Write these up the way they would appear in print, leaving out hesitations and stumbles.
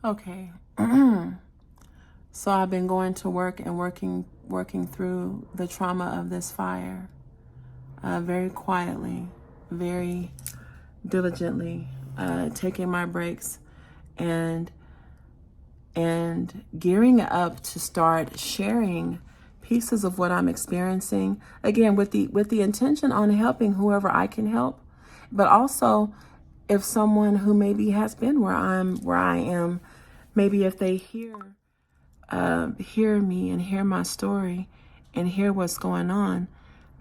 Okay. So I've been going to work and working through the trauma of this fire, very quietly, very diligently, taking my breaks and gearing up to start sharing pieces of what I'm experiencing, again with the intention on helping whoever I can help, but also if someone who maybe has been where I am, maybe if they hear me and hear my story and hear what's going on,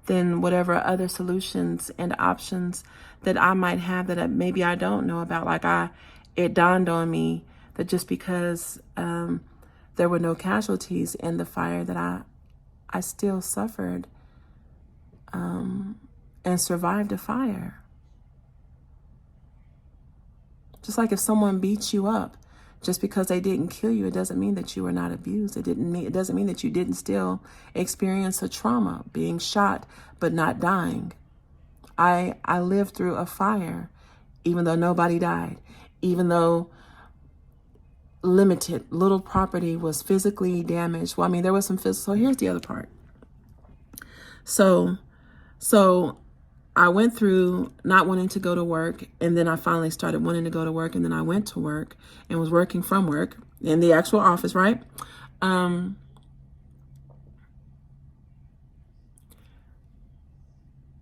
then whatever other solutions and options that I might have that maybe I don't know about. It dawned on me that just because there were no casualties in the fire, that I still suffered and survived a fire. Just like if someone beats you up, just because they didn't kill you, it doesn't mean that you were not abused. It doesn't mean that you didn't still experience a trauma, being shot but not dying. I lived through a fire, even though nobody died, even though limited little property was physically damaged. Well, I mean, there was some physical. So here's the other part. So I went through not wanting to go to work, and then I finally started wanting to go to work, and then I went to work and was working from work in the actual office, right? And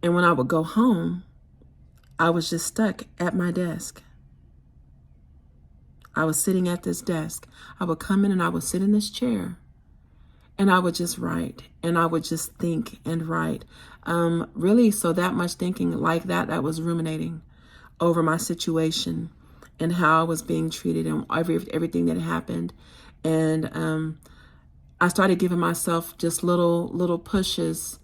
when I would go home, I was just stuck at my desk. I was sitting at this desk. I would come in and I would sit in this chair and I would just write, and I would just think and write. Really, so that much thinking like that was ruminating over my situation and how I was being treated and everything that happened. And I started giving myself just little pushes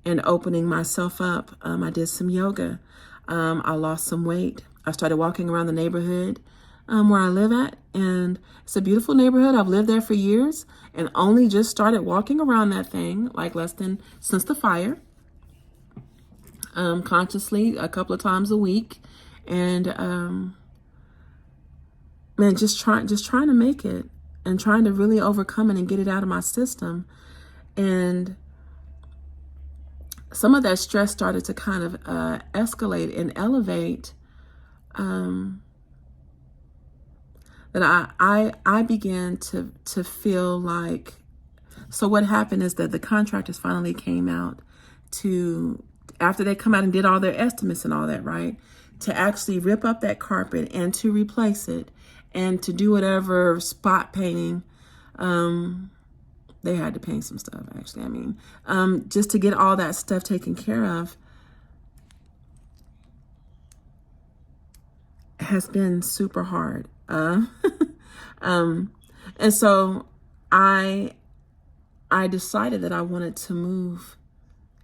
and opening myself up. I did some yoga. I lost some weight. I started walking around the neighborhood where I live at, and it's a beautiful neighborhood. I've lived there for years and only just started walking around that thing since the fire, consciously a couple of times a week, and man, just trying to make it and trying to really overcome it and get it out of my system. And some of that stress started to kind of escalate and elevate. That I began to feel like, so what happened is that the contractors finally came out after they come out and did all their estimates and all that, right, to actually rip up that carpet and to replace it and to do whatever spot painting. They had to paint some stuff, actually. I mean, just to get all that stuff taken care of has been super hard. And so I decided that I wanted to move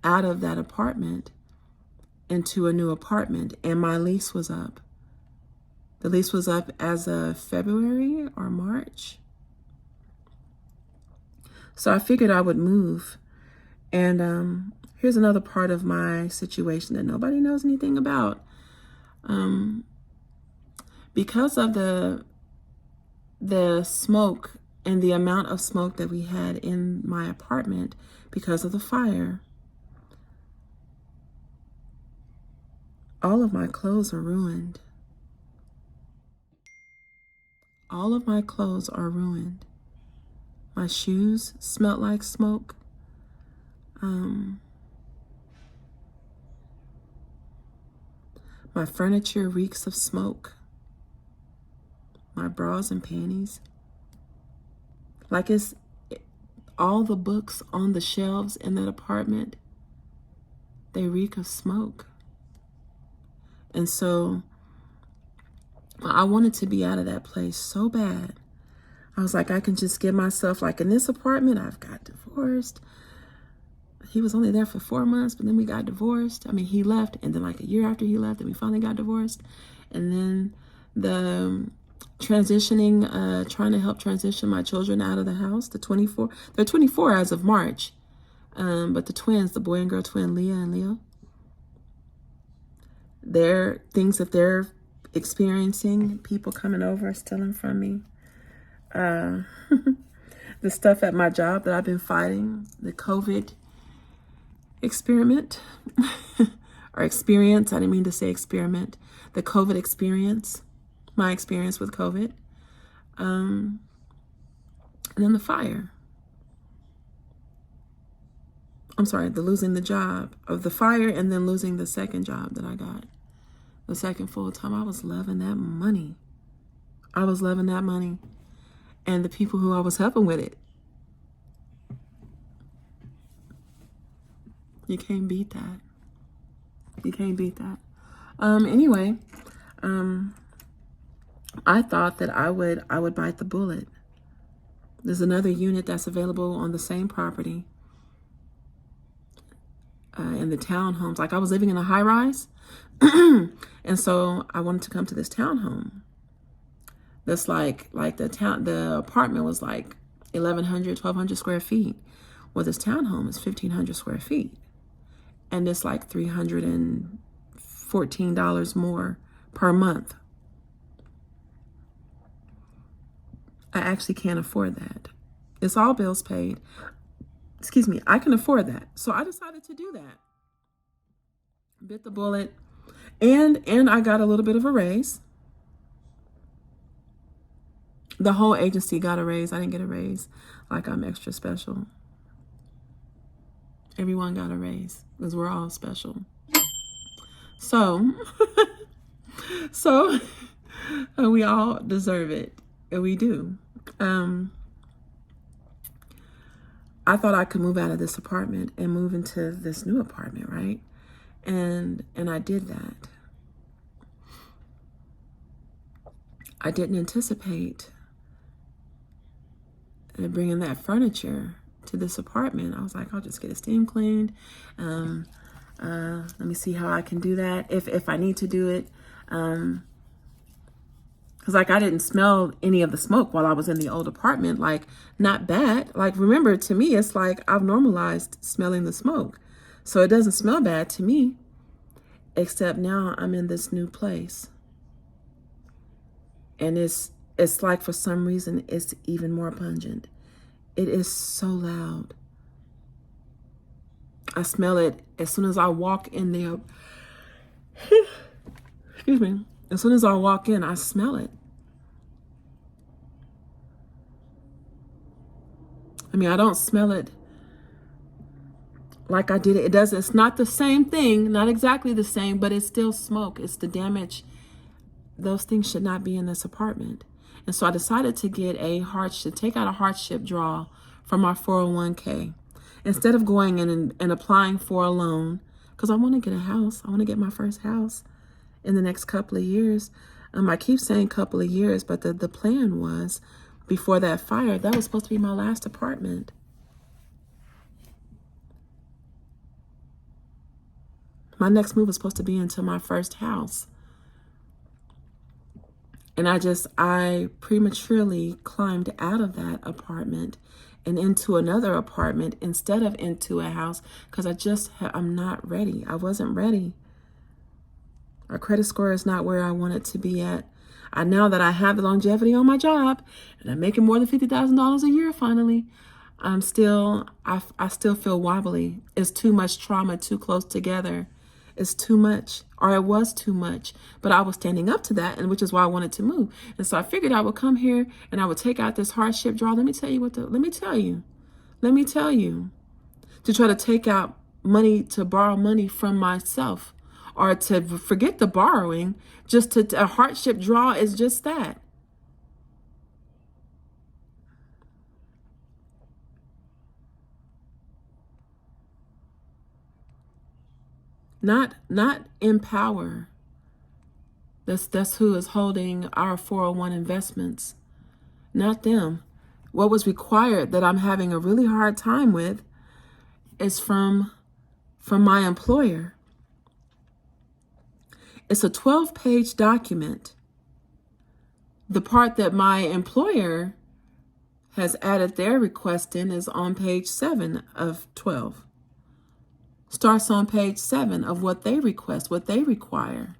out of that apartment into a new apartment, and my lease was up. The lease was up as of February or March. So I figured I would move. And here's another part of my situation that nobody knows anything about. Because of the smoke and the amount of smoke that we had in my apartment because of the fire, all of my clothes are ruined. All of my clothes are ruined. My shoes smelled like smoke. My furniture reeks of smoke. My bras and panties. Like it's all the books on the shelves in that apartment, they reek of smoke. And so I wanted to be out of that place so bad. I was like, I can just give myself, like in this apartment, I've got divorced. He was only there for 4 months, but then we got divorced. I mean, he left, and then like a year after he left, and we finally got divorced. And then the transitioning, trying to help transition my children out of the house, they're 24 as of March. But the twins, the boy and girl twin, Leah and Leo, they're things that they're experiencing, people coming over, stealing from me. uh, the stuff at my job that I've been fighting, the COVID experiment or experience. I didn't mean to say experiment. The COVID experience, my experience with COVID. And then the fire. I'm sorry, the losing the job of the fire and then losing the second job that I got. The second full time. I was loving that money. I was loving that money. And the people who I was helping with it. You can't beat that. You can't beat that. Anyway, I thought that I would bite the bullet. There's another unit that's available on the same property. In the townhomes. Like I was living in a high rise. And so I wanted to come to this townhome. That's like the apartment was like 1,100, 1,200 square feet. Well, this townhome is 1,500 square feet. And it's like $314 more per month. I actually can't afford that. It's all bills paid. Excuse me, I can afford that. So I decided to do that. Bit the bullet. And I got a little bit of a raise. The whole agency got a raise. I didn't get a raise. Like I'm extra special. Everyone got a raise because we're all special. So, we all deserve it. And we do. I thought I could move out of this apartment and move into this new apartment, right? And I did that. I didn't anticipate bringing that furniture to this apartment. I was like, I'll just get it steam cleaned. Let me see how I can do that if I need to do it. Because like I didn't smell any of the smoke while I was in the old apartment. Like not bad. Like remember, to me, it's like I've normalized smelling the smoke. So it doesn't smell bad to me. Except now I'm in this new place. And it's like for some reason it's even more pungent. It is so loud. I smell it as soon as I walk in there. Excuse me. As soon as I walk in, I smell it. I mean, I don't smell it like I did it. It's not the same thing, not exactly the same, but it's still smoke. It's the damage. Those things should not be in this apartment. And so I decided to get take out a hardship draw from my 401k. Instead of going in and applying for a loan, because I want to get a house. I want to get my first house in the next couple of years. I keep saying couple of years, but the plan was before that fire, that was supposed to be my last apartment. My next move was supposed to be into my first house. And I prematurely climbed out of that apartment and into another apartment instead of into a house because I'm not ready. I wasn't ready. Our credit score is not where I want it to be at. Now that I have the longevity on my job and I'm making more than $50,000 a year finally, I still feel wobbly. It's too much trauma too close together. It's too much, or it was too much, but I was standing up to that, and which is why I wanted to move. And so I figured I would come here and I would take out this hardship draw. Let me tell you, to try to take out money, to borrow money from myself, or to forget the borrowing, a hardship draw is just that. Not empower. That's who is holding our 401 investments. Not them. What was required that I'm having a really hard time with is from my employer. It's a 12-page document. The part that my employer has added their request in is on page 7 of 12. Starts on page 7 of what they request, what they require.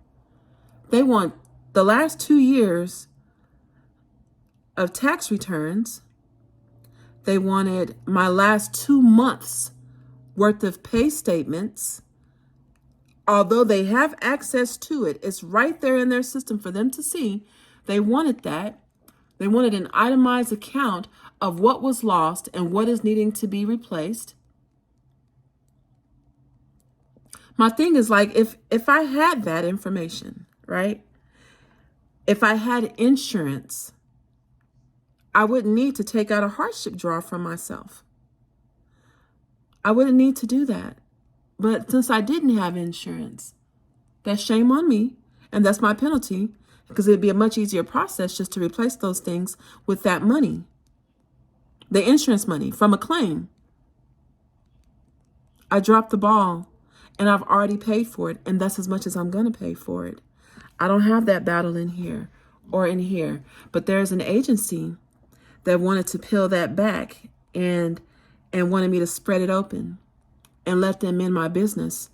They want the last 2 years of tax returns. They wanted my last 2 months worth of pay statements. Although they have access to it, it's right there in their system for them to see. They wanted that. They wanted an itemized account of what was lost and what is needing to be replaced. My thing is, like, if I had that information, right? If I had insurance, I wouldn't need to take out a hardship draw from myself. I wouldn't need to do that. But since I didn't have insurance, that's shame on me, and that's my penalty, because it'd be a much easier process just to replace those things with that money, the insurance money from a claim. I dropped the ball, and I've already paid for it, and that's as much as I'm going to pay for it. I don't have that battle in here or in here, but there's an agency that wanted to peel that back and wanted me to spread it open and let them in my business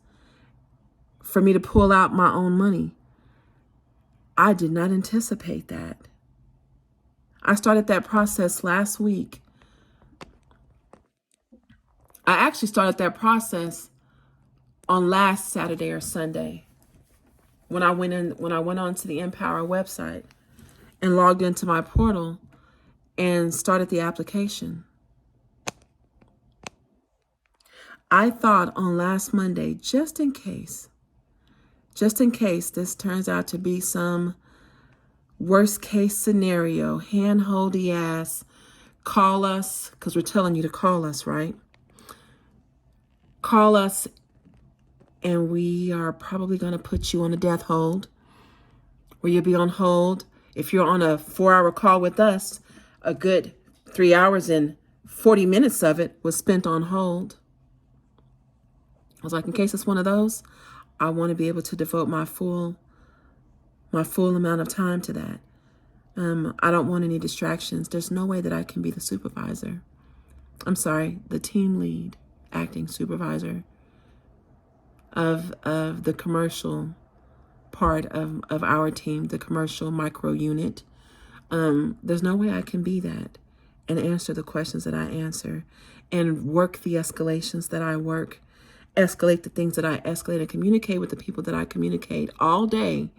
for me to pull out my own money. I did not anticipate that. I started that process last week. I actually started that process on last Saturday or Sunday when I went on to the Empower website and logged into my portal and started the application. I thought on last Monday, just in case this turns out to be some worst case scenario, hand-holdy ass, call us, because we're telling you to call us, right? Call us, and we are probably going to put you on a death hold, where you'll be on hold. If you're on a 4-hour call with us, a good 3 hours and 40 minutes of it was spent on hold. I was like, in case it's one of those, I want to be able to devote my full amount of time to that. I don't want any distractions. There's no way that I can be the supervisor. I'm sorry, the team lead, acting supervisor of the commercial part of our team, the commercial micro unit. There's no way I can be that and answer the questions that I answer and work the escalations that I work, escalate the things that I escalate, and communicate with the people that I communicate all day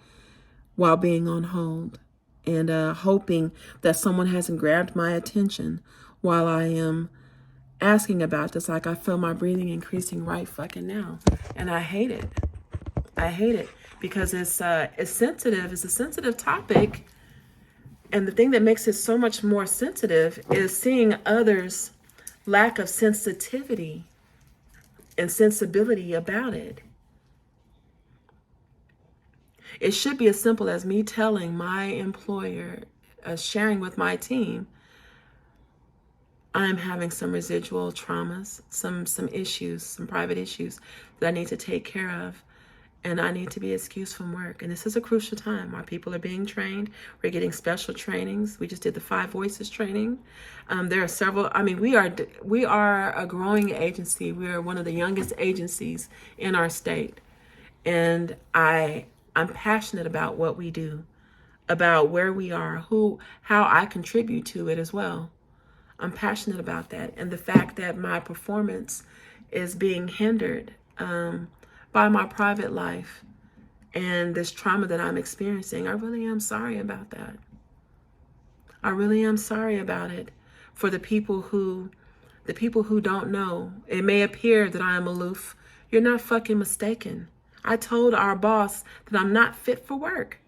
while being on hold and hoping that someone hasn't grabbed my attention while I am asking about this. Like, I feel my breathing increasing right fucking now, and I hate it. I hate it because it's sensitive. It's a sensitive topic, and the thing that makes it so much more sensitive is seeing others' lack of sensitivity and sensibility about it. It should be as simple as me telling my employer, sharing with my team, I'm having some residual traumas, some issues, some private issues that I need to take care of, and I need to be excused from work. And this is a crucial time. Our people are being trained. We're getting special trainings. We just did the 5 Voices training. There are several. I mean, we are a growing agency. We are one of the youngest agencies in our state, and I'm passionate about what we do, about where we are, how I contribute to it as well. I'm passionate about that, and the fact that my performance is being hindered by my private life and this trauma that I'm experiencing, I really am sorry about that. I really am sorry about it. For the people who don't know, it may appear that I am aloof. You're not fucking mistaken. I told our boss that I'm not fit for work.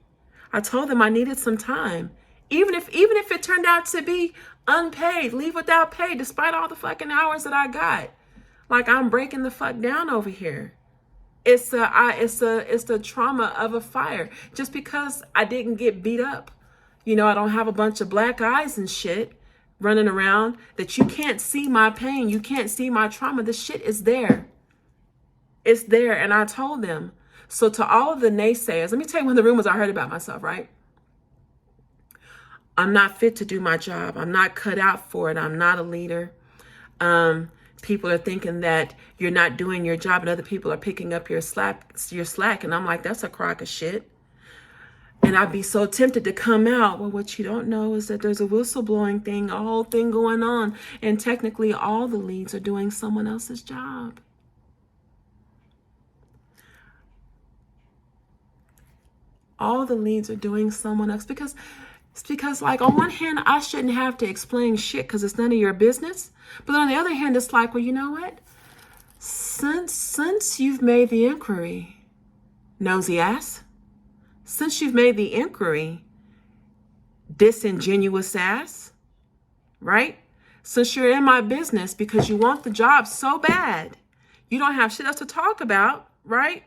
I told them I needed some time. Even if it turned out to be unpaid, leave without pay, despite all the fucking hours that I got. Like, I'm breaking the fuck down over here. It's the trauma of a fire. Just because I didn't get beat up, I don't have a bunch of black eyes and shit running around, that you can't see my pain, you can't see my trauma. The shit is there. It's there, and I told them. So to all of the naysayers, let me tell you one of the rumors I heard about myself, right? I'm not fit to do my job. I'm not cut out for it. I'm not a leader. People are thinking that you're not doing your job and other people are picking up your slack. And I'm like, that's a crock of shit. And I'd be so tempted to come out. Well, what you don't know is that there's a whistleblowing thing, a whole thing going on. And technically all the leads are doing someone else's job. All the leads are doing someone else, because it's because, like, on one hand, I shouldn't have to explain shit because it's none of your business. But on the other hand, it's like, well, you know what? Since you've made the inquiry, nosy ass, since you've made the inquiry, disingenuous ass, right? Since you're in my business because you want the job so bad, you don't have shit else to talk about, right?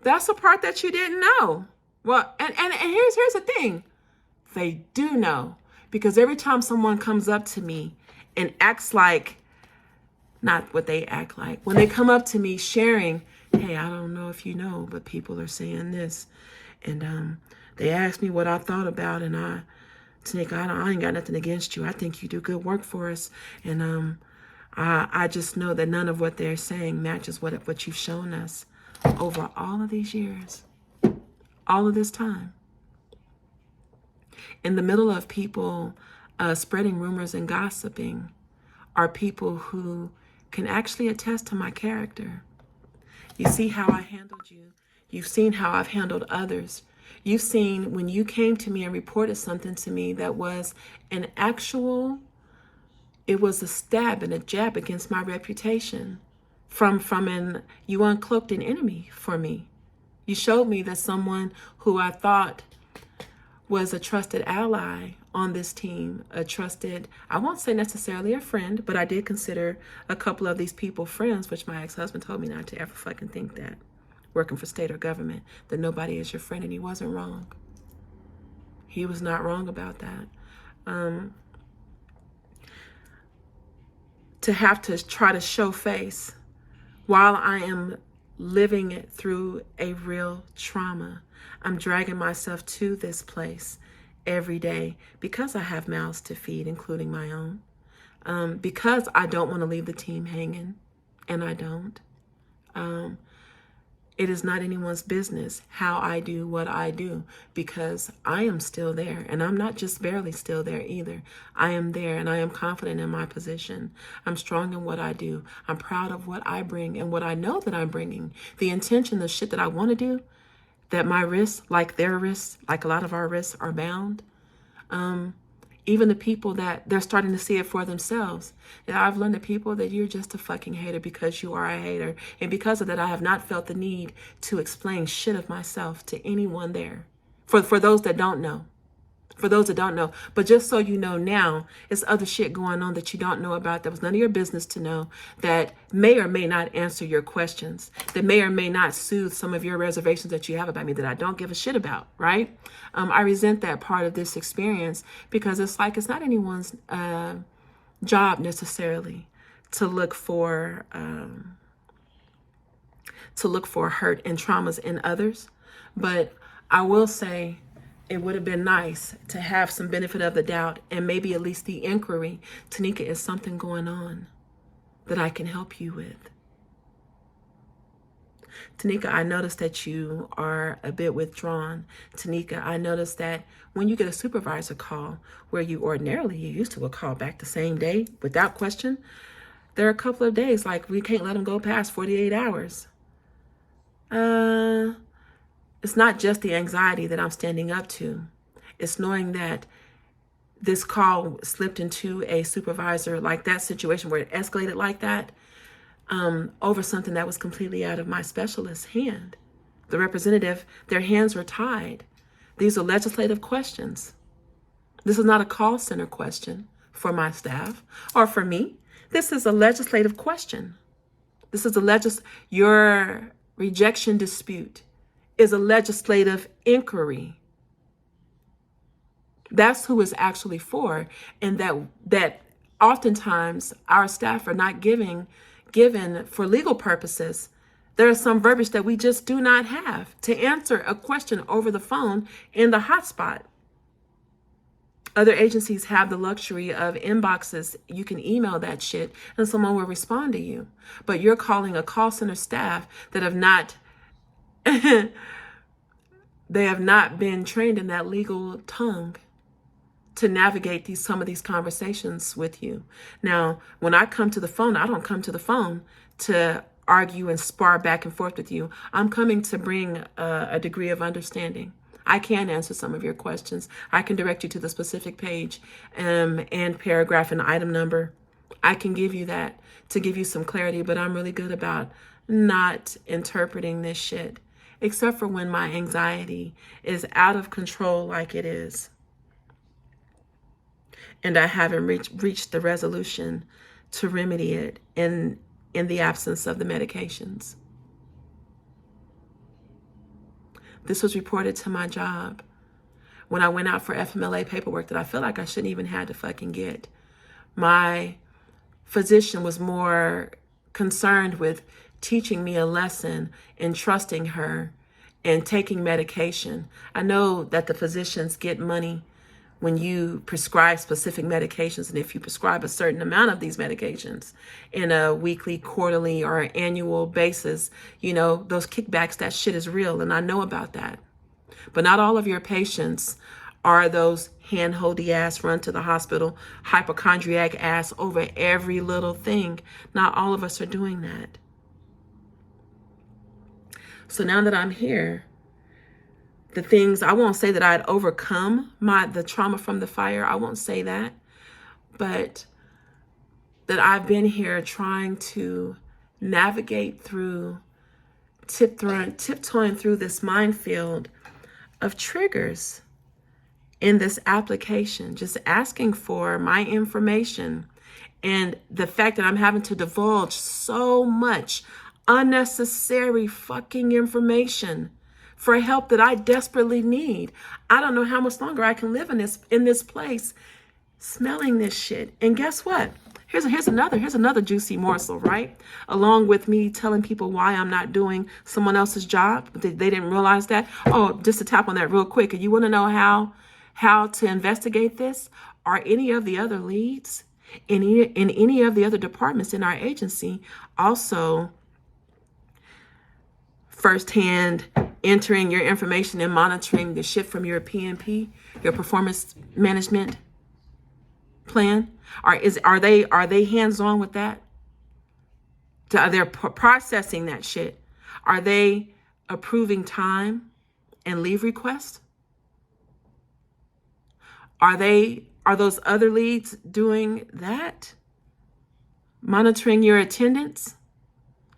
That's the part that you didn't know. Well, and here's the thing. They do know, because every time someone comes up to me and acts like, not what they act like, when they come up to me sharing, hey, I don't know if you know, but people are saying this. And they asked me what I thought about, and Tanika, I ain't got nothing against you. I think you do good work for us. And I just know that none of what they're saying matches what you've shown us over all of these years, all of this time. In the middle of people spreading rumors and gossiping are people who can actually attest to my character. You see how I handled you. You've seen how I've handled others. You've seen when you came to me and reported something to me that was an actual, it was a stab and a jab against my reputation you uncloaked an enemy for me. You showed me that someone who I thought was a trusted ally on this team, a trusted, I won't say necessarily a friend, but I did consider a couple of these people friends, which my ex-husband told me not to ever fucking think that, working for state or government, that nobody is your friend, and he wasn't wrong. He was not wrong about that. To have to try to show face while I am living it through a real trauma. I'm dragging myself to this place every day because I have mouths to feed, including my own. Because I don't want to leave the team hanging, and I don't. It is not anyone's business how I do what I do, because I am still there, and I'm not just barely still there either. I am there, and I am confident in my position. I'm strong in what I do. I'm proud of what I bring and what I know that I'm bringing. The intention, the shit that I want to do, that my wrists, like their wrists, like a lot of our wrists, are bound. Even the people that they're starting to see it for themselves. I've learned that people that you're just a fucking hater because you are a hater. And because of that, I have not felt the need to explain shit of myself to anyone there. For those that don't know. For those that don't know. But just so you know now, it's other shit going on that you don't know about, that was none of your business to know, that may or may not answer your questions, that may or may not soothe some of your reservations that you have about me that I don't give a shit about, right? I resent that part of this experience, because it's like it's not anyone's job necessarily to look for hurt and traumas in others. But I will say, it would have been nice to have some benefit of the doubt, and maybe at least the inquiry. Tanika, is something going on that I can help you with? Tanika, I noticed that you are a bit withdrawn. Tanika, I noticed that when you get a supervisor call, where you used to call back the same day without question, there are a couple of days, like, we can't let them go past 48 hours. It's not just the anxiety that I'm standing up to. It's knowing that this call slipped into a supervisor, like that situation where it escalated like that, over something that was completely out of my specialist's hand. The representative, their hands were tied. These are legislative questions. This is not a call center question for my staff or for me. This is a legislative question. This is your rejection dispute is a legislative inquiry. That's who it's actually for. And that oftentimes our staff are not given for legal purposes. There is some verbiage that we just do not have to answer a question over the phone in the hotspot. Other agencies have the luxury of inboxes. You can email that shit and someone will respond to you. But you're calling a call center staff that have not they have not been trained in that legal tongue to navigate some of these conversations with you. Now, when I come to the phone, I don't come to the phone to argue and spar back and forth with you. I'm coming to bring a degree of understanding. I can answer some of your questions. I can direct you to the specific page and paragraph and item number. I can give you that to give you some clarity, but I'm really good about not interpreting this shit, except for when my anxiety is out of control like it is, and I haven't reached the resolution to remedy it in the absence of the medications. This was reported to my job when I went out for FMLA paperwork that I feel like I shouldn't even had to fucking get. My physician was more concerned with teaching me a lesson and trusting her and taking medication. I know that the physicians get money when you prescribe specific medications, and if you prescribe a certain amount of these medications in a weekly, quarterly, or annual basis, you know, those kickbacks, that shit is real, and I know about that. But not all of your patients are those hand-holdy ass, run to the hospital, hypochondriac ass over every little thing. Not all of us are doing that. So now that I'm here, the things, I won't say that I'd overcome the trauma from the fire. I won't say that. But that I've been here trying to navigate through, tiptoeing through this minefield of triggers in this application, just asking for my information, and the fact that I'm having to divulge so much unnecessary fucking information for help that I desperately need. I don't know how much longer I can live in this place smelling this shit. And guess what? Here's another juicy morsel, right? Along with me telling people why I'm not doing someone else's job. They didn't realize that. Oh, just to tap on that real quick. And you want to know how to investigate this? Are any of the other leads in any of the other departments in our agency also firsthand entering your information and monitoring the shit from your PMP, your performance management plan? Are they hands-on with that? Are they processing that shit? Are they approving time and leave requests? Are those other leads doing that? Monitoring your attendance?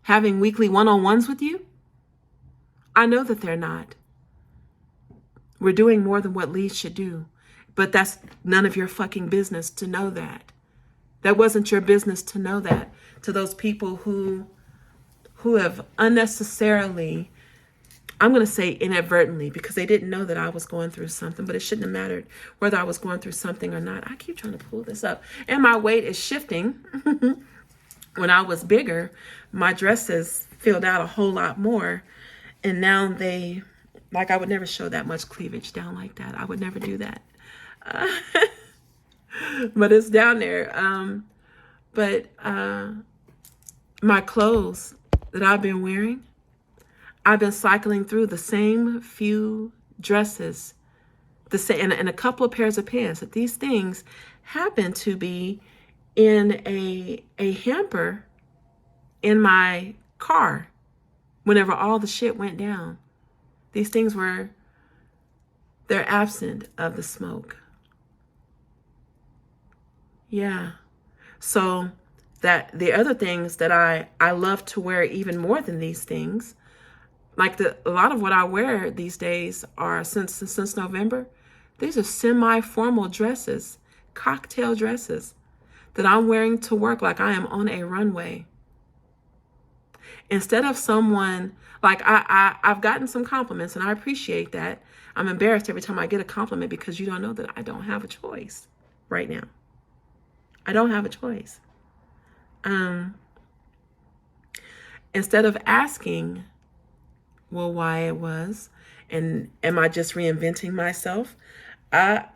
Having weekly one-on-ones with you? I know that they're not. We're doing more than what leads should do. But that's none of your fucking business to know that. That wasn't your business to know that. To those people who have unnecessarily, I'm going to say inadvertently, because they didn't know that I was going through something, but it shouldn't have mattered whether I was going through something or not. I keep trying to pull this up. And my weight is shifting. When I was bigger, my dresses filled out a whole lot more. And now I would never show that much cleavage down like that. I would never do that. But it's down there. My clothes that I've been wearing, I've been cycling through the same few dresses, and a couple of pairs of pants. That these things happen to be in a hamper in my car whenever all the shit went down. These things they're absent of the smoke. Yeah. So that the other things that I love to wear even more than these things, like a lot of what I wear these days are since November, these are semi-formal dresses, cocktail dresses that I'm wearing to work like I am on a runway. Instead of someone, like I've gotten some compliments and I appreciate that. I'm embarrassed every time I get a compliment because you don't know that I don't have a choice right now. I don't have a choice. Instead of asking, well, why it was, and am I just reinventing myself? I've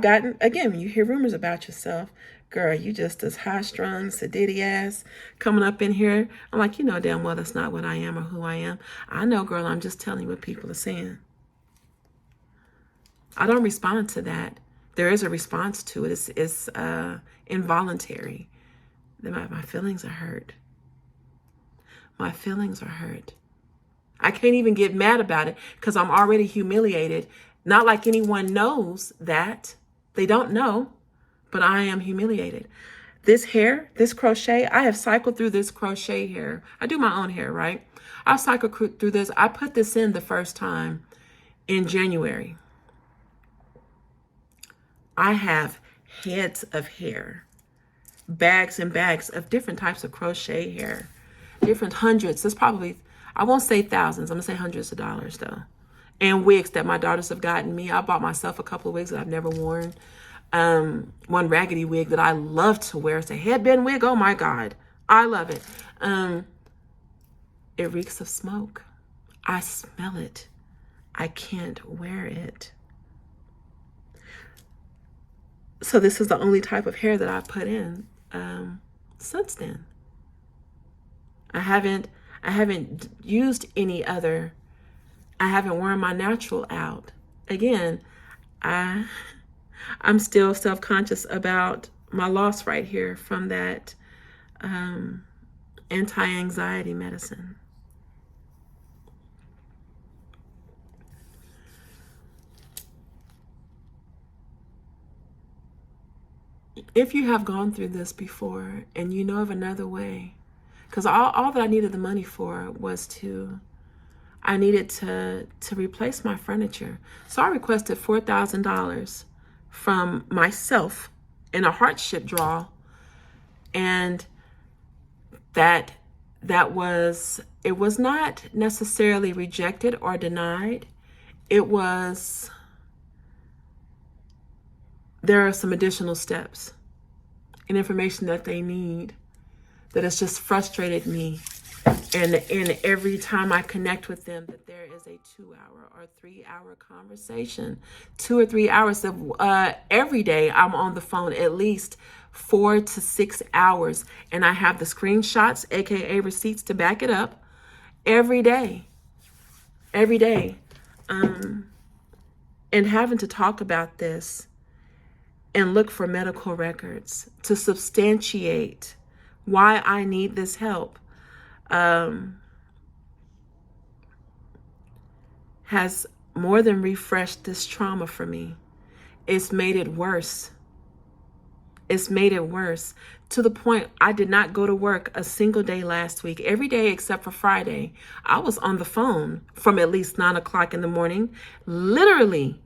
gotten, again, when you hear rumors about yourself, girl, you just as high-strung, sedity ass coming up in here. I'm like, you know damn well that's not what I am or who I am. I know, girl, I'm just telling you what people are saying. I don't respond to that. There is a response to it. It's involuntary. My feelings are hurt. My feelings are hurt. I can't even get mad about it because I'm already humiliated. Not like anyone knows that. They don't know, but I am humiliated. This hair, this crochet, I have cycled through this crochet hair. I do my own hair, right? I've cycled through this. I put this in the first time in January. I have heads of hair, bags and bags of different types of crochet hair, different hundreds. There's probably, I won't say thousands, I'm gonna say hundreds of dollars though. And wigs that my daughters have gotten me. I bought myself a couple of wigs that I've never worn. One raggedy wig that I love to wear. It's a headband wig. Oh my God. I love it. It reeks of smoke. I smell it. I can't wear it. So this is the only type of hair that I've put in since then. I haven't used any other. I haven't worn my natural out. Again, I'm still self-conscious about my loss right here from that anti-anxiety medicine. If you have gone through this before and you know of another way, because all that I needed the money for was I needed to replace my furniture. So I requested $4,000 from myself in a hardship draw. And it was not necessarily rejected or denied. There are some additional steps and information that they need that has just frustrated me. And every time I connect with them, that there is a 2-hour or 3-hour conversation, 2 or 3 hours of every day I'm on the phone at least 4 to 6 hours, and I have the screenshots, aka receipts, to back it up every day. And having to talk about this and look for medical records to substantiate why I need this help has more than refreshed this trauma for me. It's made it worse. It's made it worse to the point I did not go to work a single day last week. Every day except for Friday, I was on the phone from at least 9 o'clock in the morning, literally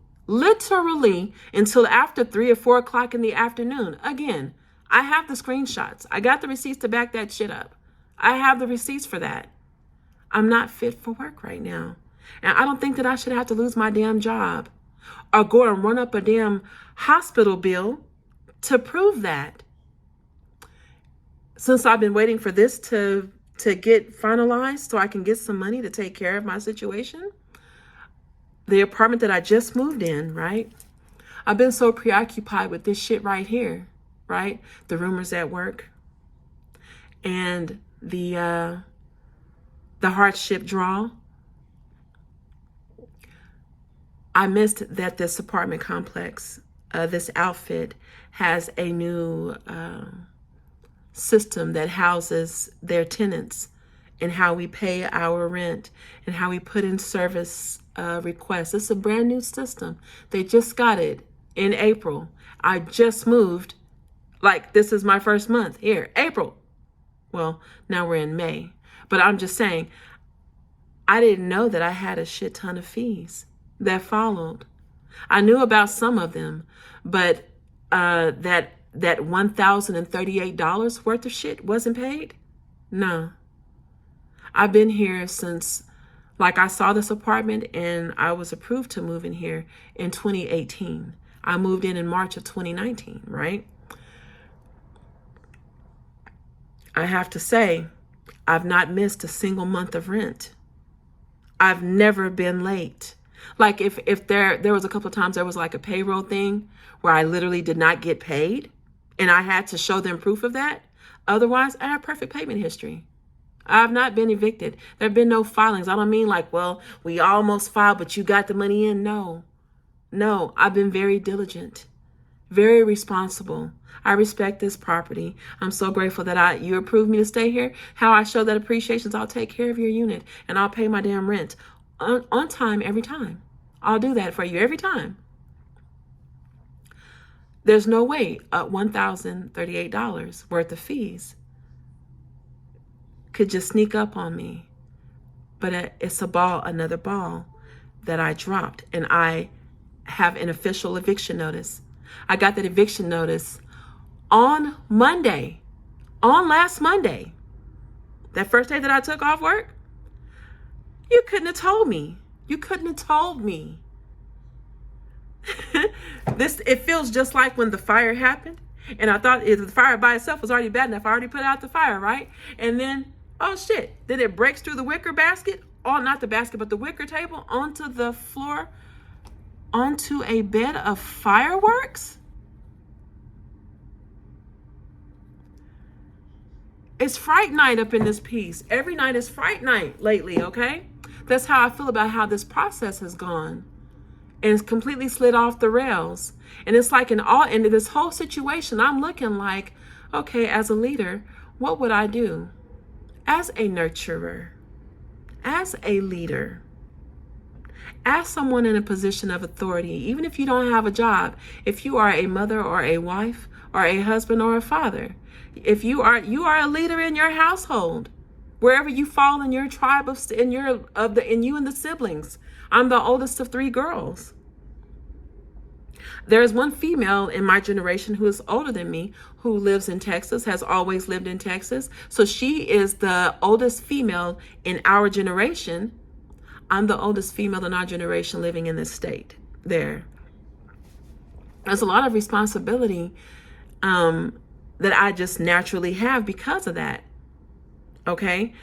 until after 3 or 4 o'clock in the afternoon. Again, I have the screenshots. I got the receipts to back that shit up. I have the receipts for that. I'm not fit for work right now. And I don't think that I should have to lose my damn job or go and run up a damn hospital bill to prove that. Since I've been waiting for this to get finalized so I can get some money to take care of my situation, the apartment that I just moved in, right? I've been so preoccupied with this shit right here, right? The rumors at work and the hardship draw. I missed that this apartment complex, this outfit, has a new system that houses their tenants and how we pay our rent and how we put in service requests. It's a brand new system. They just got it in April. I just moved. Like, this is my first month here, April. Well, now we're in May. But I'm just saying, I didn't know that I had a shit ton of fees that followed. I knew about some of them, but that $1,038 worth of shit wasn't paid? No. I've been here since, like, I saw this apartment and I was approved to move in here in 2018. I moved in March of 2019, right? I have to say, I've not missed a single month of rent. I've never been late. Like, if there was a couple of times there was like a payroll thing where I literally did not get paid and I had to show them proof of that. Otherwise, I have perfect payment history. I've not been evicted. There have been no filings. I don't mean like, well, we almost filed, but you got the money in. No. No, I've been very diligent, very responsible. I respect this property. I'm so grateful that you approved me to stay here. How I show that appreciation is I'll take care of your unit and I'll pay my damn rent on time every time. I'll do that for you every time. There's no way $1,038 worth of fees could just sneak up on me. But it's another ball that I dropped, and I have an official eviction notice. I got that eviction notice on last Monday, that first day that I took off work. You couldn't have told me. It feels just like when the fire happened, and I thought the fire by itself was already bad enough. I already put out the fire, right? And then, oh shit, then it breaks through the wicker basket, not the basket, but the wicker table, onto the floor, onto a bed of fireworks. It's Fright Night up in this piece. Every night is Fright Night lately, okay? That's how I feel about how this process has gone. And it's completely slid off the rails. And it's like in this whole situation, I'm looking like, okay, as a leader, what would I do? As a nurturer, as a leader, as someone in a position of authority, even if you don't have a job, if you are a mother or a wife or a husband or a father, if you are a leader in your household, wherever you fall in your tribe in you and the siblings. I'm the oldest of 3 girls. There's one female in my generation who is older than me, who lives in Texas, has always lived in Texas. So she is the oldest female in our generation. I'm the oldest female in our generation living in this state. There's a lot of responsibility that I just naturally have because of that. Okay?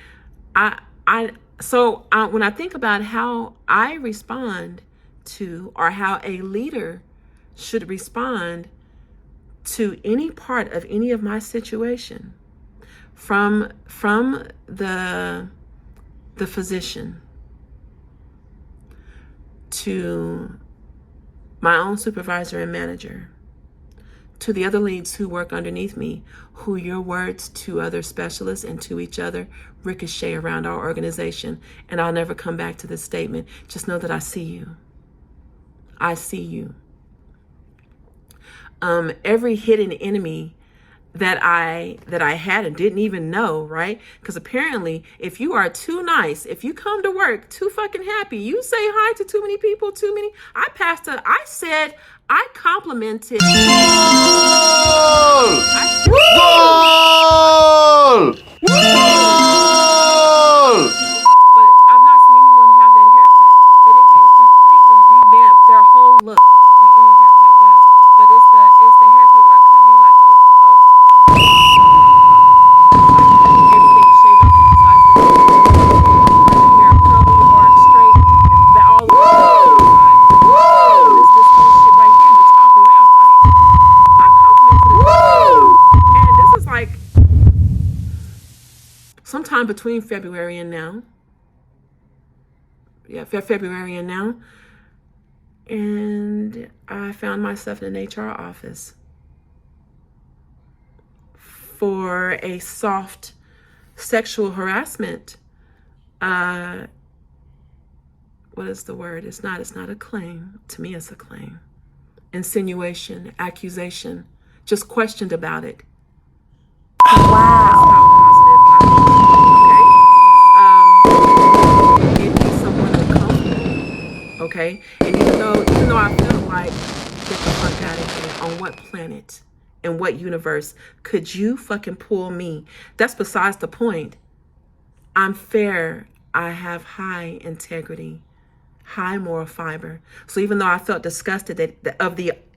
So when I think about how I respond to, or how a leader should respond to any part of any of my situation, from the physician to my own supervisor and manager, to the other leads who work underneath me, who your words to other specialists and to each other ricochet around our organization. And I'll never come back to this statement. Just know that I see you. I see you. Every hidden enemy that I had and didn't even know, right? Because apparently, if you are too nice, if you come to work too fucking happy, you say hi to too many people, I complimented. Goal! But I've not seen anyone have that haircut. But it didn't completely revamp their whole look. I mean, any haircut does. But it's the haircut where it could be like a everything shaved off on the sides of the hair, curly or straight, and all the way to the side. This whole shit right here, the top around, right? I complimented it. And this is like sometime between February and now. Yeah, February and now. And I found myself in an HR office for a soft sexual harassment. What is the word? It's not a claim. To me, it's a claim. Insinuation, accusation, just questioned about it. Wow. Okay. It made someone uncomfortable. Okay. And even though I felt like, get the fuck out of here. On what planet, in what universe could you fucking pull me? That's besides the point. I'm fair. I have high integrity, high moral fiber. So even though I felt disgusted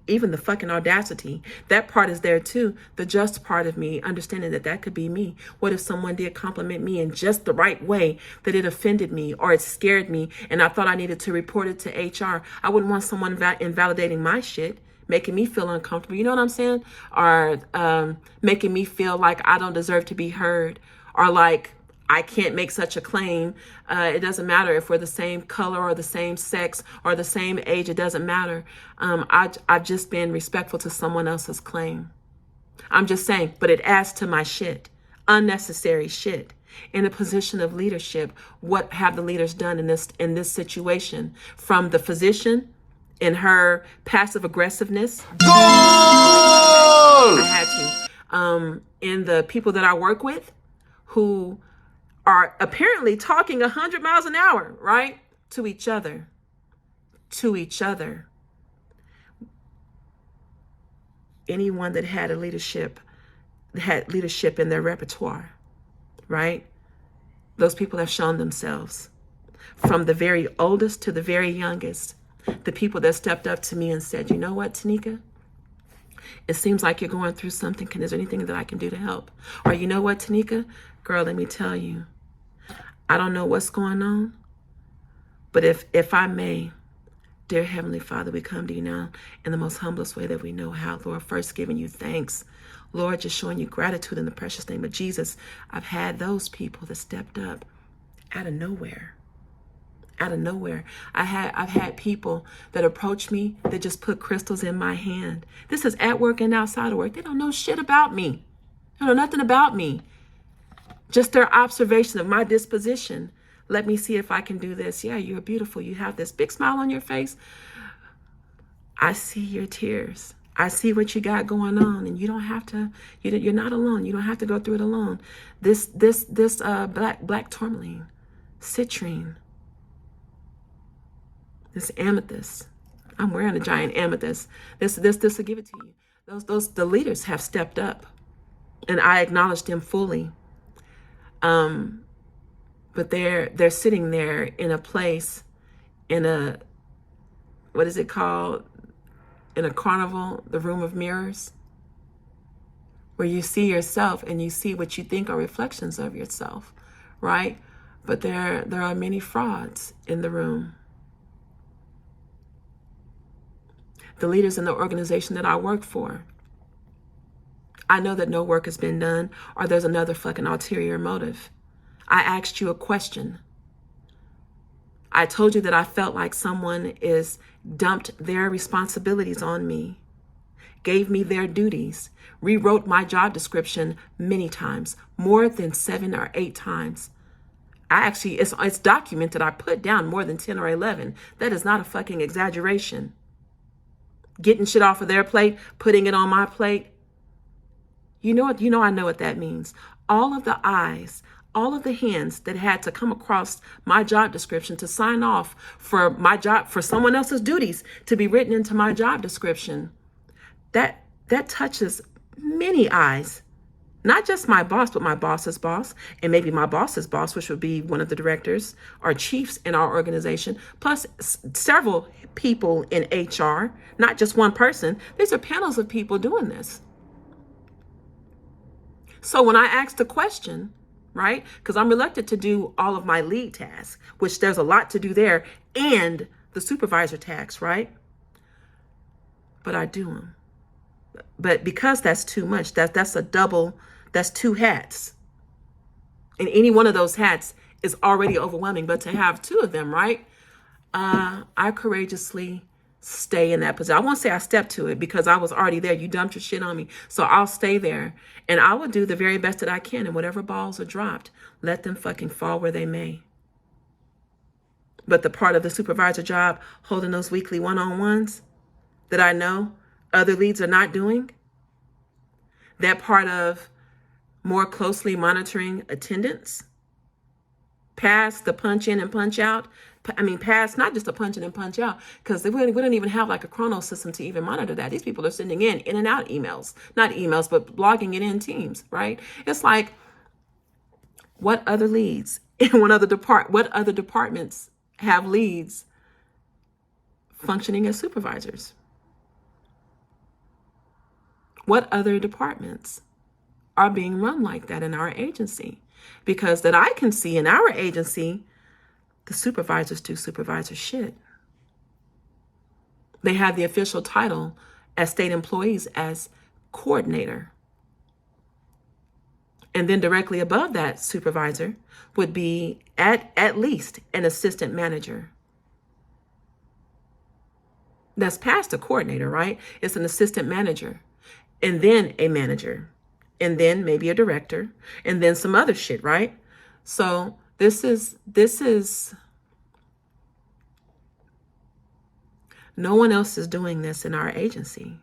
even the fucking audacity, that part is there too. The just part of me, understanding that could be me. What if someone did compliment me in just the right way that it offended me or it scared me and I thought I needed to report it to HR? I wouldn't want someone invalidating my shit, making me feel uncomfortable. You know what I'm saying? Or making me feel like I don't deserve to be heard, or like I can't make such a claim. It doesn't matter if we're the same color or the same sex or the same age. It doesn't matter. I've just been respectful to someone else's claim. I'm just saying, but it adds to my shit, unnecessary shit. In a position of leadership, what have the leaders done in this situation? From the physician in her passive aggressiveness, goal! I had to. In the people that I work with, who are apparently talking 100 miles an hour, right? To each other. Anyone that had leadership in their repertoire, right? Those people have shown themselves. From the very oldest to the very youngest, the people that stepped up to me and said, you know what, Tanika? It seems like you're going through something. Is there anything that I can do to help? Or you know what, Tanika? Girl, let me tell you, I don't know what's going on, but if I may, dear Heavenly Father, we come to you now in the most humblest way that we know how, Lord, first giving you thanks. Lord, just showing you gratitude in the precious name of Jesus. I've had those people that stepped up out of nowhere. I've had people that approach me that just put crystals in my hand. This is at work and outside of work. They don't know shit about me. They know nothing about me. Just their observation of my disposition. Let me see if I can do this. Yeah, you're beautiful. You have this big smile on your face. I see your tears. I see what you got going on, and you don't have to. You're not alone. You don't have to go through it alone. This black tourmaline, citrine, this amethyst. I'm wearing a giant amethyst. This will give it to you. The leaders have stepped up, and I acknowledge them fully. But they're sitting there in a place, in a, what is it called? In a carnival, the room of mirrors, where you see yourself and you see what you think are reflections of yourself, right? But there are many frauds in the room. The leaders in the organization that I work for, I know that no work has been done, or there's another fucking ulterior motive. I asked you a question. I told you that I felt like someone is dumped their responsibilities on me, gave me their duties, rewrote my job description many times, more than 7 or 8 times. It's documented. I put down more than 10 or 11. That is not a fucking exaggeration. Getting shit off of their plate, putting it on my plate. You know what? I know what that means. All of the eyes, all of the hands that had to come across my job description to sign off for my job, for someone else's duties to be written into my job description, that touches many eyes. Not just my boss, but my boss's boss, and maybe my boss's boss, which would be one of the directors or chiefs in our organization, plus several people in HR, not just one person. These are panels of people doing this. So when I asked the question, right, because I'm reluctant to do all of my lead tasks, which there's a lot to do there, and the supervisor tasks, right? But I do them. But because that's too much, that's a double, that's 2 hats. And any one of those hats is already overwhelming. But to have 2 of them, right? I courageously stay in that position. I won't say I stepped to it because I was already there. You dumped your shit on me. So I'll stay there. And I will do the very best that I can. And whatever balls are dropped, let them fucking fall where they may. But the part of the supervisor job, holding those weekly one-on-ones that I know other leads are not doing, that part of more closely monitoring attendance, past the punch in and punch out. Past not just a punch in and punch out, because we don't even have like a chrono system to even monitor that. These people are sending in and out emails, not emails, but logging it in Teams, right? It's like, what other leads in what other departments have leads functioning as supervisors? What other departments are being run like that in our agency? Because that I can see in our agency, the supervisors do supervisor shit. They have the official title as state employees as coordinator. And then directly above that supervisor would be at least an assistant manager. That's past a coordinator, right? It's an assistant manager, and then a manager, and then maybe a director, and then some other shit, right? So this is no one else is doing this in our agency.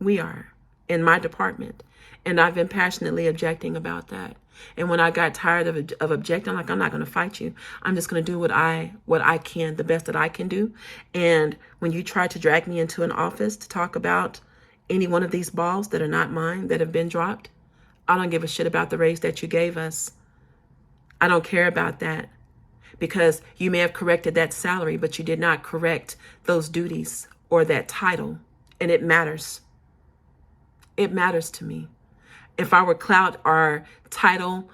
We are, in my department. And I've been passionately objecting about that. And when I got tired of objecting, I'm like, I'm not going to fight you. I'm just going to do what I can, the best that I can do. And when you try to drag me into an office to talk about any one of these balls that are not mine, that have been dropped, I don't give a shit about the raise that you gave us. I don't care about that, because you may have corrected that salary, but you did not correct those duties or that title. And it matters. It matters to me. If I were clout or title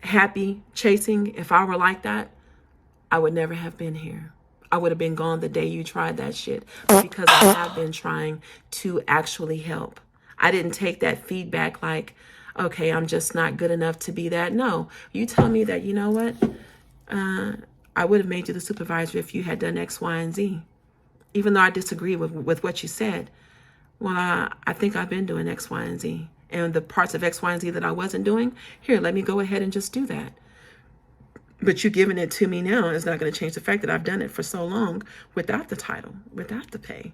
happy chasing, if I were like that, I would never have been here. I would have been gone the day you tried that shit. But because I have been trying to actually help. I didn't take that feedback like, okay, I'm just not good enough to be that. No, you tell me that, you know what? I would have made you the supervisor if you had done X, Y, and Z. Even though I disagree with what you said. Well, I think I've been doing X, Y, and Z. And the parts of X, Y, and Z that I wasn't doing, here, let me go ahead and just do that. But you giving it to me now is not going to change the fact that I've done it for so long without the title, without the pay.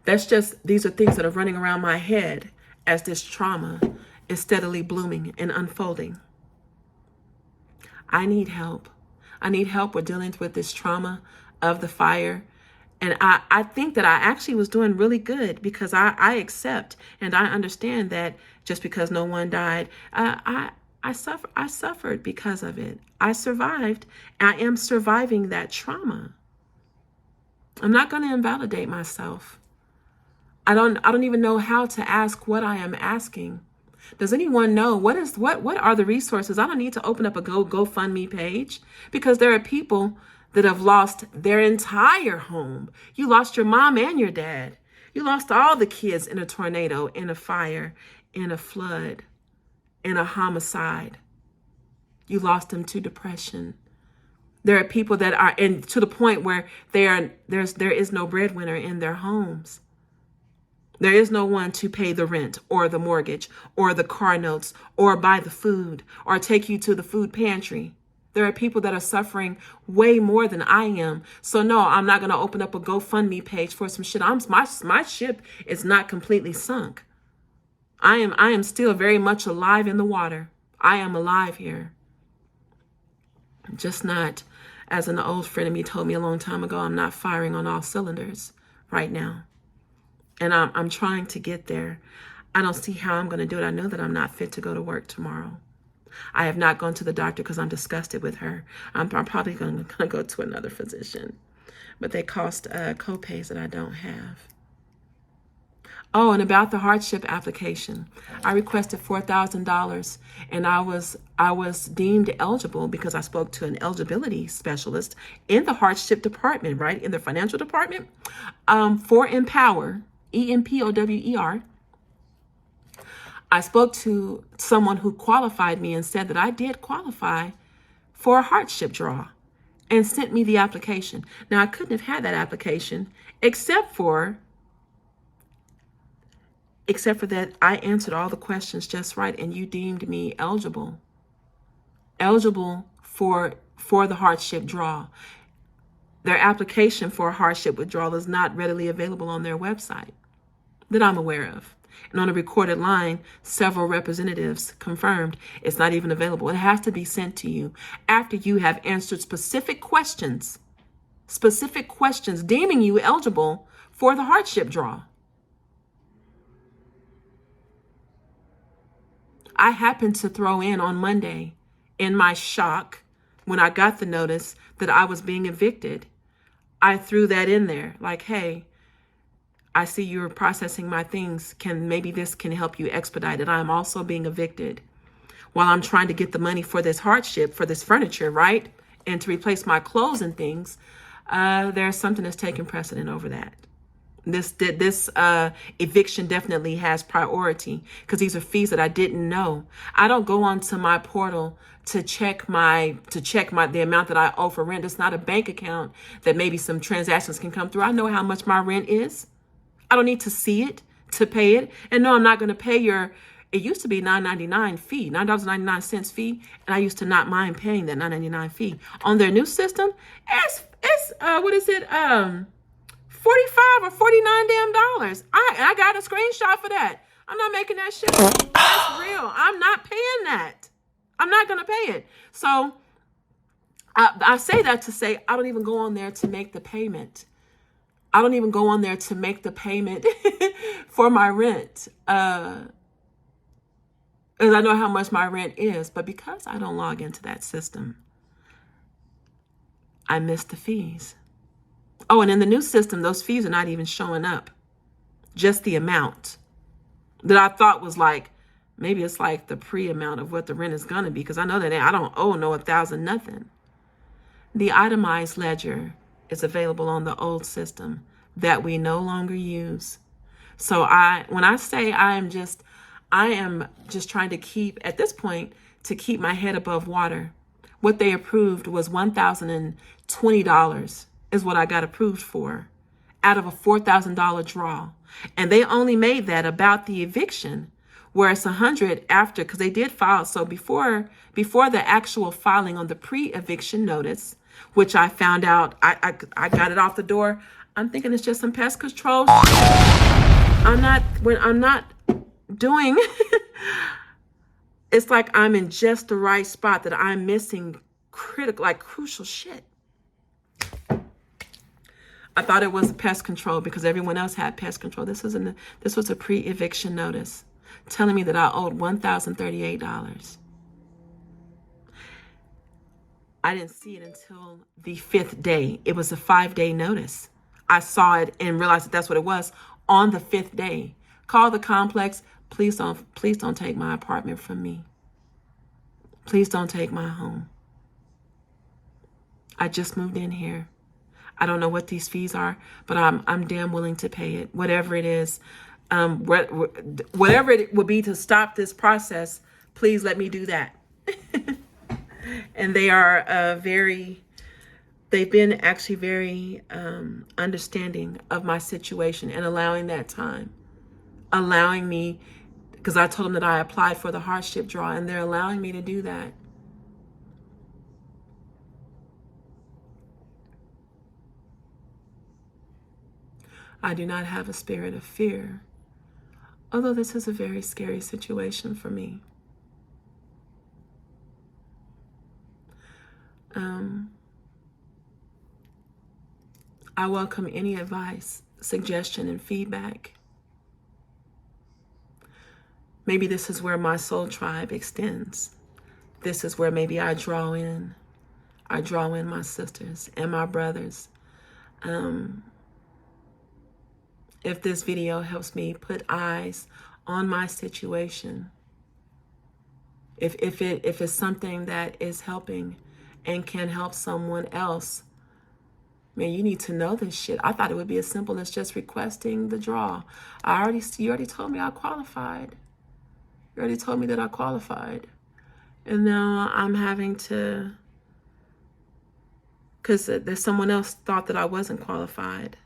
These are things that are running around my head as this trauma is steadily blooming and unfolding. I need help. I need help with dealing with this trauma of the fire. And I think that I actually was doing really good, because I accept and I understand that just because no one died, I suffered because of it. I survived. I am surviving that trauma. I'm not going to invalidate myself. I don't even know how to ask what I am asking. Does anyone know what are the resources? I don't need to open up a GoFundMe page, because there are people that have lost their entire home. You lost your mom and your dad. You lost all the kids in a tornado, in a fire, in a flood, in a homicide. You lost them to depression. There are people that are to the point where there is no breadwinner in their homes. There is no one to pay the rent or the mortgage or the car notes or buy the food or take you to the food pantry. There are people that are suffering way more than I am. So no, I'm not going to open up a GoFundMe page for some shit. My ship is not completely sunk. I am still very much alive in the water. I am alive here. Just not, as an old friend of me told me a long time ago, I'm not firing on all cylinders right now. And I'm trying to get there. I don't see how I'm going to do it. I know that I'm not fit to go to work tomorrow. I have not gone to the doctor because I'm disgusted with her. I'm probably going to go to another physician. But they cost co-pays that I don't have. Oh, and about the hardship application, I requested $4,000, and I was deemed eligible because I spoke to an eligibility specialist in the hardship department, right, in the financial department, for Empower, EMPOWER. I spoke to someone who qualified me and said that I did qualify for a hardship draw, and sent me the application. Now, I couldn't have had that application except for that I answered all the questions just right, and you deemed me eligible for the hardship draw. Their application for a hardship withdrawal is not readily available on their website that I'm aware of. And on a recorded line, several representatives confirmed it's not even available. It has to be sent to you after you have answered specific questions deeming you eligible for the hardship draw. I happened to throw in on Monday, in my shock, when I got the notice that I was being evicted, I threw that in there like, hey, I see you're processing my things. Maybe this can help you expedite it. I'm also being evicted while I'm trying to get the money for this hardship, for this furniture, right? And to replace my clothes and things. There's something that's taking precedent over that. This eviction definitely has priority because these are fees that I didn't know. I don't go onto my portal to check the amount that I owe for rent. It's not a bank account that maybe some transactions can come through. I know how much my rent is. I don't need to see it to pay it. And no, I'm not going to pay it used to be $9.99 fee, $9.99 fee, and I used to not mind paying that $9.99 fee. On their new system, it's what is it? 45 or 49 damn dollars. I got a screenshot for that. I'm not making that shit up. That's real. I'm not paying that. I'm not going to pay it. So I say that to say I don't even go on there to make the payment. I don't even go on there to make the payment for my rent. Because I know how much my rent is. But because I don't log into that system, I miss the fees. Oh, and in the new system, those fees are not even showing up. Just the amount that I thought was like, maybe it's like the pre-amount of what the rent is going to be. Because I know that I don't owe no 1,000 nothing. The itemized ledger is available on the old system that we no longer use. So when I say I am just trying to keep, at this point, to keep my head above water. What they approved was $1,020 is what I got approved for out of a $4,000 draw. And they only made that about the eviction, where it's 100 after, because they did file. So before the actual filing on the pre-eviction notice, which I found out, I got it off the door. I'm thinking it's just some pest control. I'm not doing, it's like I'm in just the right spot that I'm missing crucial shit. I thought it was pest control because everyone else had pest control. This was a pre-eviction notice telling me that I owed $1,038. I didn't see it until the 5th day. It was a 5-day notice. I saw it and realized that that's what it was on the 5th day. Call the complex. Please don't take my apartment from me. Please don't take my home. I just moved in here. I don't know what these fees are, but I'm damn willing to pay it. Whatever it is, whatever it would be to stop this process, please let me do that. And they are they've been actually very understanding of my situation and allowing that time. Allowing me, because I told them that I applied for the hardship draw, and they're allowing me to do that. I do not have a spirit of fear, although this is a very scary situation for me. I welcome any advice, suggestion, and feedback. Maybe this is where my soul tribe extends. This is where maybe I draw in my sisters and my brothers. If this video helps me put eyes on my situation, if it's something that is helping and can help someone else, man, you need to know this shit. I thought it would be as simple as just requesting the draw. You already told me I qualified. You already told me that I qualified. And now I'm having to, because there's someone else thought that I wasn't qualified.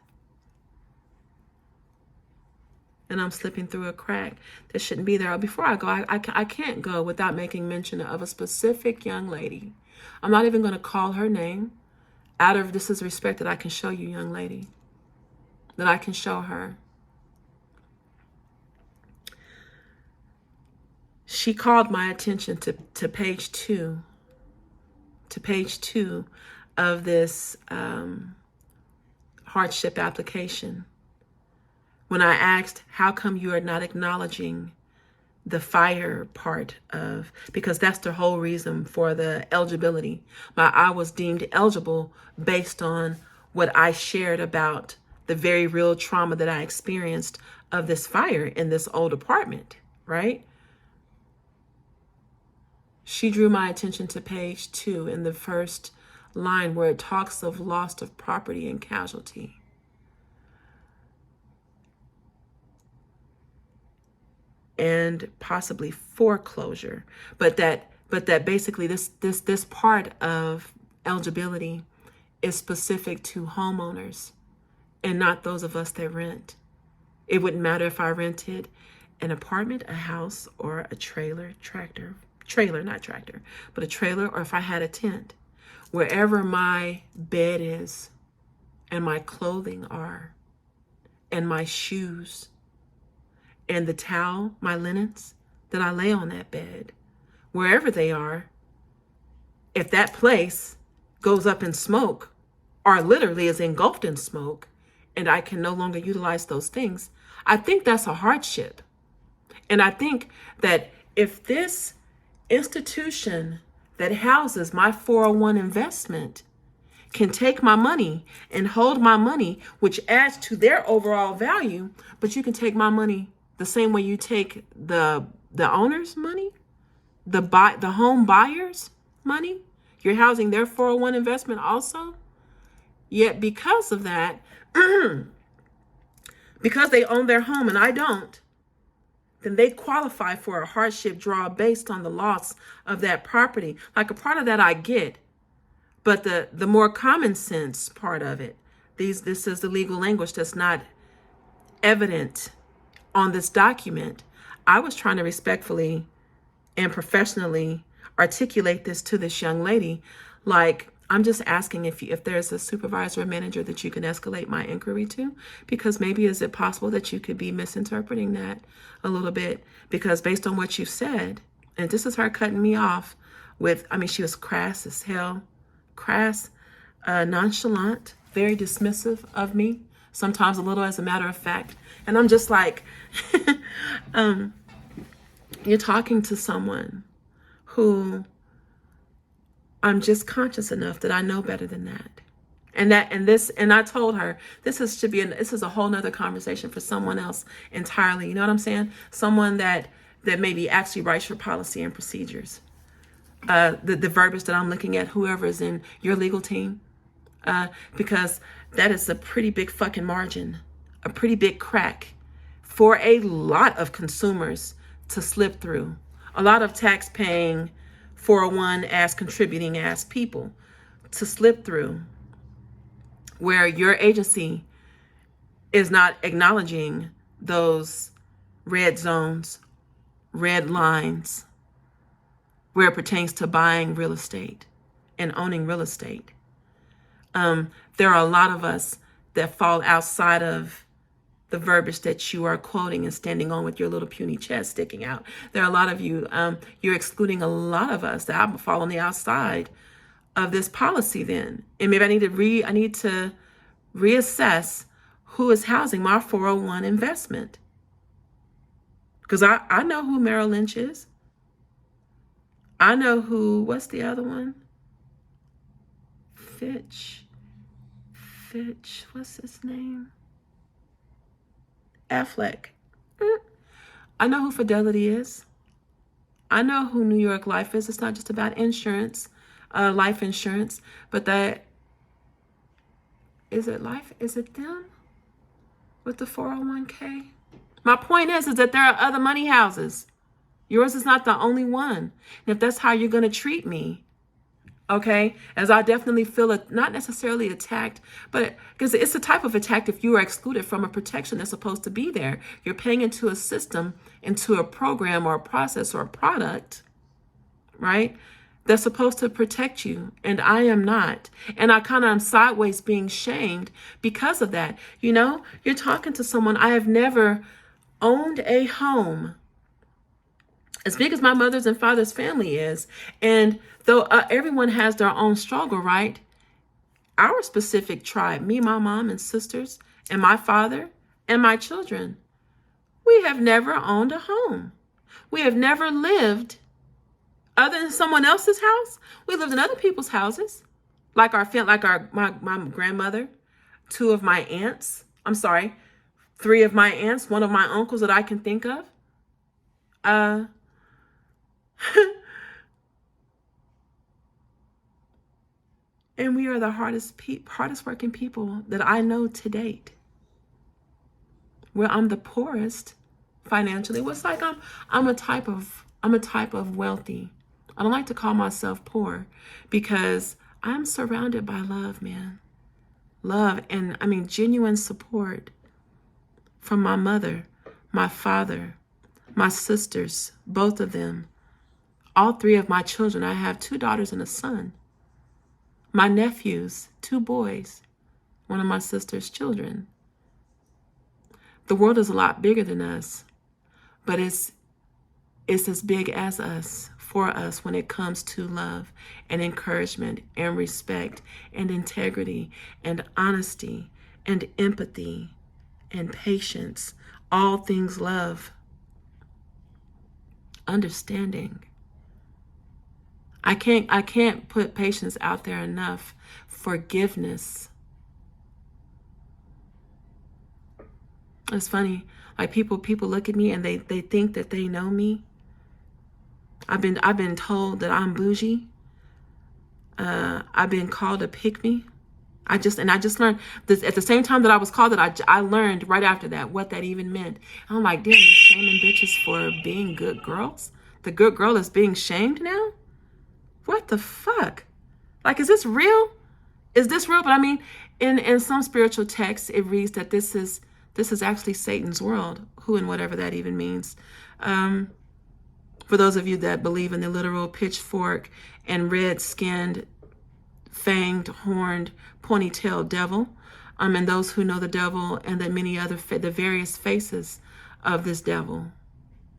And I'm slipping through a crack that shouldn't be there. Before I go, I can't go without making mention of a specific young lady. I'm not even going to call her name. Out of this is respect that I can show you, young lady. That I can show her. She called my attention to page 2. To page 2 of this hardship application. When I asked, how come you are not acknowledging the fire part of, because that's the whole reason for the eligibility. I was deemed eligible based on what I shared about the very real trauma that I experienced of this fire in this old apartment, right? She drew my attention to page 2 in the first line where it talks of loss of property and casualty. and possibly foreclosure. But that basically this part of eligibility is specific to homeowners and not those of us that rent. It wouldn't matter if I rented an apartment, a house, or a trailer, not tractor, but a trailer, or if I had a tent. Wherever my bed is and my clothing are and my shoes and the towel, my linens that I lay on that bed, wherever they are, if that place goes up in smoke or literally is engulfed in smoke and I can no longer utilize those things, I think that's a hardship. And I think that if this institution that houses my 401 investment can take my money and hold my money, which adds to their overall value, but you can take my money the same way you take the owner's money, the home buyer's money. You're housing their 401 investment also. Yet because of that, because they own their home and I don't, then they qualify for a hardship draw based on the loss of that property. Like a part of that I get, but the more common sense part of it, this is the legal language that's not evident on this document. I was trying to respectfully and professionally articulate this to this young lady. Like, I'm just asking if there's a supervisor or manager that you can escalate my inquiry to, because maybe is it possible that you could be misinterpreting that a little bit? Because based on what you said, and this is her cutting me off with, I mean, she was crass as hell, nonchalant, very dismissive of me, sometimes a little as a matter of fact. And I'm just like, you're talking to someone who I'm just conscious enough that I know better than that. And I told her, this is a whole nother conversation for someone else entirely. You know what I'm saying? Someone that maybe actually writes your policy and procedures. The verbiage that I'm looking at, whoever is in your legal team, because that is a pretty big fucking margin, a pretty big crack for a lot of consumers to slip through. A lot of tax paying 401 as contributing as people to slip through, where your agency is not acknowledging those red zones, red lines, where it pertains to buying real estate and owning real estate. There are a lot of us that fall outside of the verbiage that you are quoting and standing on with your little puny chest sticking out. There are a lot of you, you're excluding a lot of us that fall on the outside of this policy then. And maybe I need to reassess who is housing my 401 investment. Because I know who Merrill Lynch is. I know who, what's the other one? Fitch, what's his name? Affleck. I know who Fidelity is. I know who New York Life is. It's not just about insurance, life insurance, but is it them with the 401k? My point is that there are other money houses. Yours is not the only one. And if that's how you're going to treat me, okay, as I definitely feel not necessarily attacked, but because it's a type of attack if you are excluded from a protection that's supposed to be there. You're paying into a system, into a program or a process or a product, right, that's supposed to protect you, and I am not. And I kind of am sideways being shamed because of that. You know, you're talking to someone. I have never owned a home as big as my mother's and father's family is. And though everyone has their own struggle, right? Our specific tribe, me, my mom and sisters, and my father and my children, we have never owned a home. We have never lived other than someone else's house. We lived in other people's houses, like my grandmother, two of my aunts. I'm sorry, three of my aunts, one of my uncles that I can think of. And we are the hardest working people that I know to date. Where I'm the poorest financially. Well, it's like I'm a type of wealthy. I don't like to call myself poor because I'm surrounded by love, man. Love, and I mean genuine support from my mother, my father, my sisters, both of them, all three of my children. I have 2 daughters and a son. My nephews, 2 boys, one of my sister's children. The world is a lot bigger than us, but it's as big as us, for us, when it comes to love and encouragement and respect and integrity and honesty and empathy and patience. All things love. Understanding. I can't put patience out there enough. Forgiveness. It's funny. Like people look at me and they think that they know me. I've been told that I'm bougie. I've been called a pick-me. I just learned this at the same time that I was called it. I learned right after that what that even meant. I'm like, damn, you're shaming bitches for being good girls? The good girl is being shamed now? What the fuck? Like, is this real? Is this real? But I mean, in some spiritual texts, it reads that this is actually Satan's world, who and whatever that even means. For those of you that believe in the literal pitchfork and red-skinned, fanged, horned, ponytail devil, and those who know the devil and the many other the various faces of this devil,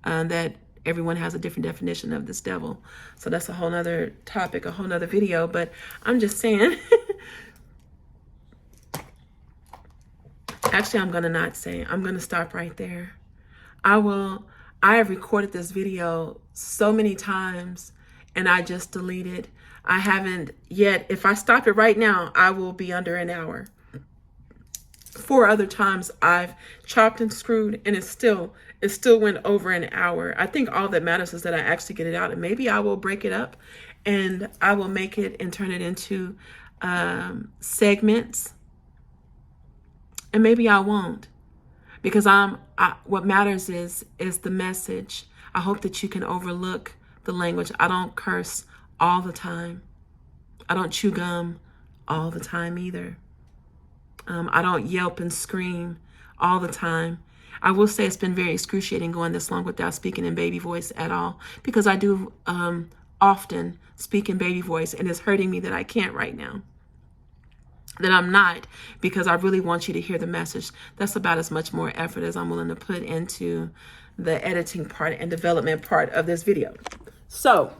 that everyone has a different definition of this devil. So that's a whole nother topic, a whole nother video. But I'm just saying. Actually, I'm gonna not say. I'm gonna stop right there. I have recorded this video so many times and I just deleted. I haven't yet. If I stop it right now, I will be under an hour. 4 other times I've chopped and screwed and it still went over an hour. I think all that matters is that I actually get it out, and maybe I will break it up and I will make it and turn it into segments, and maybe I won't. Because what matters is the message. I hope that you can overlook the language. I don't curse all the time. I don't chew gum all the time either. I don't yelp and scream all the time. I will say it's been very excruciating going this long without speaking in baby voice at all, because I do often speak in baby voice, and it's hurting me that I can't right now. That I'm not, because I really want you to hear the message. That's about as much more effort as I'm willing to put into the editing part and development part of this video. So,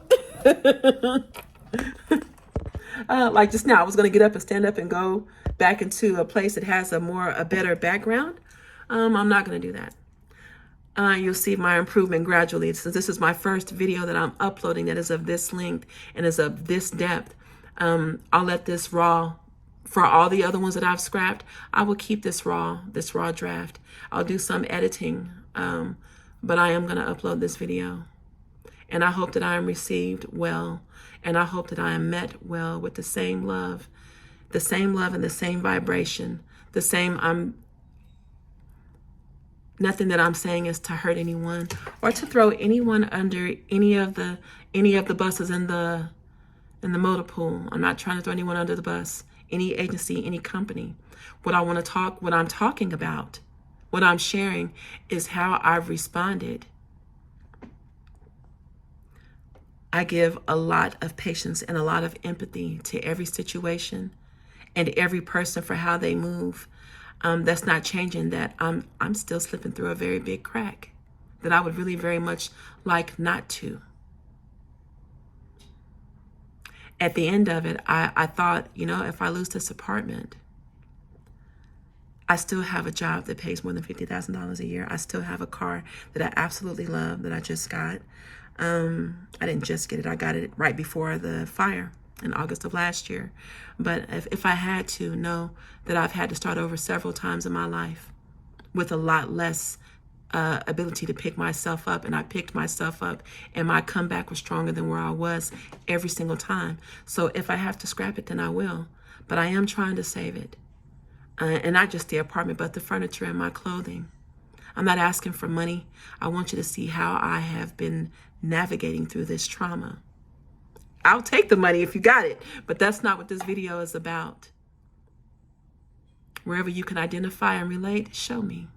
like just now, I was going to get up and stand up and go back into a place that has a better background. I'm not going to do that. You'll see my improvement gradually. So this is my first video that I'm uploading that is of this length and is of this depth. I'll let this raw. For all the other ones that I've scrapped, I will keep this raw draft. I'll do some editing, but I am going to upload this video. And I hope that I am received well, and I hope that I am met well with the same love and the same vibration. Nothing that I'm saying is to hurt anyone or to throw anyone under any of the buses in the motor pool. I'm not trying to throw anyone under the bus. Any agency, any company. What I'm talking about, what I'm sharing is how I've responded. I give a lot of patience and a lot of empathy to every situation and every person for how they move. That's not changing that. I'm still slipping through a very big crack that I would really very much like not to. At the end of it, I thought, if I lose this apartment, I still have a job that pays more than $50,000 a year. I still have a car that I absolutely love that I just got. I didn't just get it. I got it right before the fire in August of last year. But if I had to know that I've had to start over several times in my life with a lot less ability to pick myself up, and I picked myself up, and my comeback was stronger than where I was every single time. So if I have to scrap it, then I will. But I am trying to save it, and not just the apartment, but the furniture and my clothing. I'm not asking for money. I want you to see how I have been navigating through this trauma. I'll take the money if you got it, but that's not what this video is about. Wherever you can identify and relate, show me.